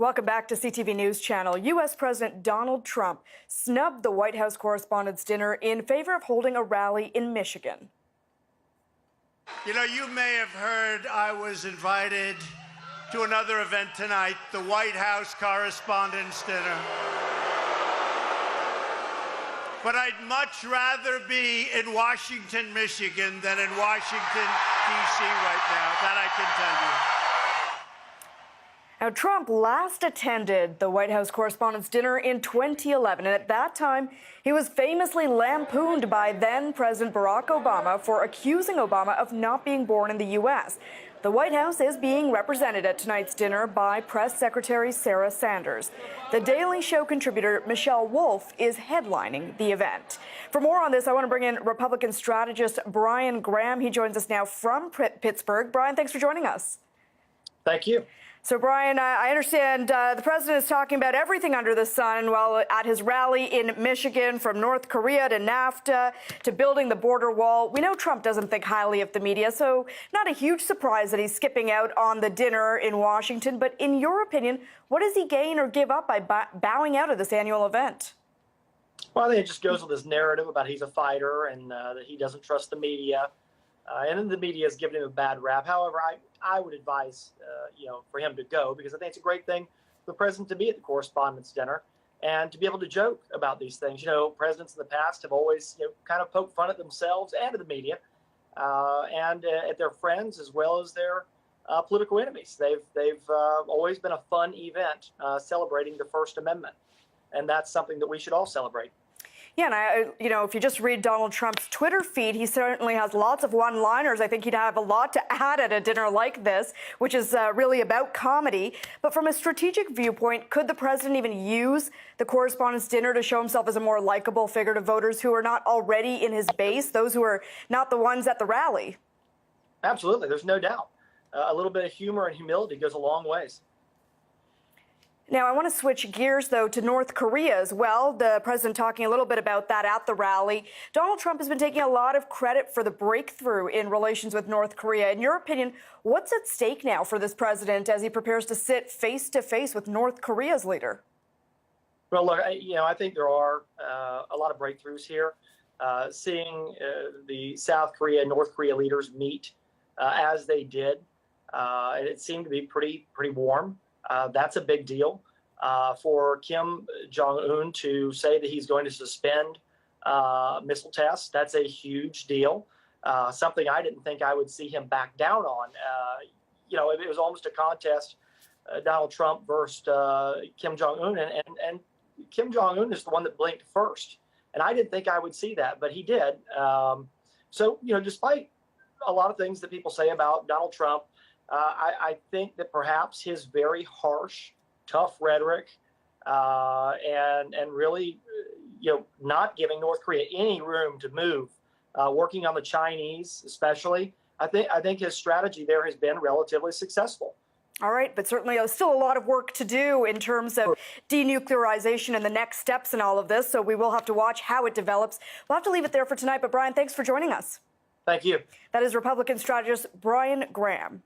Welcome back to CTV News Channel. U.S. President Donald Trump snubbed the White House Correspondents Dinner in favor of holding a rally in Michigan. You know, you may have heard I was invited to another event tonight, the White House Correspondents Dinner. But I'd much rather be in Washington, Michigan than in Washington, D.C. right now. That I can tell you. Now, Trump last attended the White House Correspondents' Dinner in 2011, and at that time, he was famously lampooned by then-President Barack Obama for accusing Obama of not being born in the U.S. The White House is being represented at tonight's dinner by Press Secretary Sarah Sanders. The Daily Show contributor Michelle Wolf is headlining the event. For more on this, I want to bring in Republican strategist Brian Graham. He joins us now from Pittsburgh. Brian, thanks for joining us. Thank you. So, Brian, I understand the president is talking about everything under the sun while at his rally in Michigan, from North Korea to NAFTA to building the border wall. We know Trump doesn't think highly of the media, so not a huge surprise that he's skipping out on the dinner in Washington. But in your opinion, what does he gain or give up by bowing out of this annual event? Well, I think it just goes with his narrative about he's a fighter and that he doesn't trust the media. And then the media has given him a bad rap. However, I would advise, for him to go, because I think it's a great thing for the president to be at the Correspondents' Dinner and to be able to joke about these things. You know, presidents in the past have always, kind of poked fun at themselves and at the media and at their friends as well as their political enemies. They've always been a fun event celebrating the First Amendment, and that's something that we should all celebrate. Yeah, and if you just read Donald Trump's Twitter feed, he certainly has lots of one-liners. I think he'd have a lot to add at a dinner like this, which is really about comedy. But from a strategic viewpoint, could the president even use the Correspondents' Dinner to show himself as a more likable figure to voters who are not already in his base, those who are not the ones at the rally? Absolutely, there's no doubt. A little bit of humor and humility goes a long ways. Now, I want to switch gears, though, to North Korea as well. The president talking a little bit about that at the rally. Donald Trump has been taking a lot of credit for the breakthrough in relations with North Korea. In your opinion, what's at stake now for this president as he prepares to sit face-to-face with North Korea's leader? Well, look, I think there are a lot of breakthroughs here. Seeing the South Korea and North Korea leaders meet as they did, it seemed to be pretty warm. That's a big deal for Kim Jong-un to say that he's going to suspend missile tests. That's a huge deal, something I didn't think I would see him back down on. It was almost a contest, Donald Trump versus Kim Jong-un, and Kim Jong-un is the one that blinked first. And I didn't think I would see that, but he did. So, despite a lot of things that people say about Donald Trump, I think that perhaps his very harsh, tough rhetoric and really, not giving North Korea any room to move, working on the Chinese especially, I think his strategy there has been relatively successful. All right, but certainly still a lot of work to do in terms of denuclearization and the next steps in all of this, so we will have to watch how it develops. We'll have to leave it there for tonight, but Brian, thanks for joining us. Thank you. That is Republican strategist Brian Graham.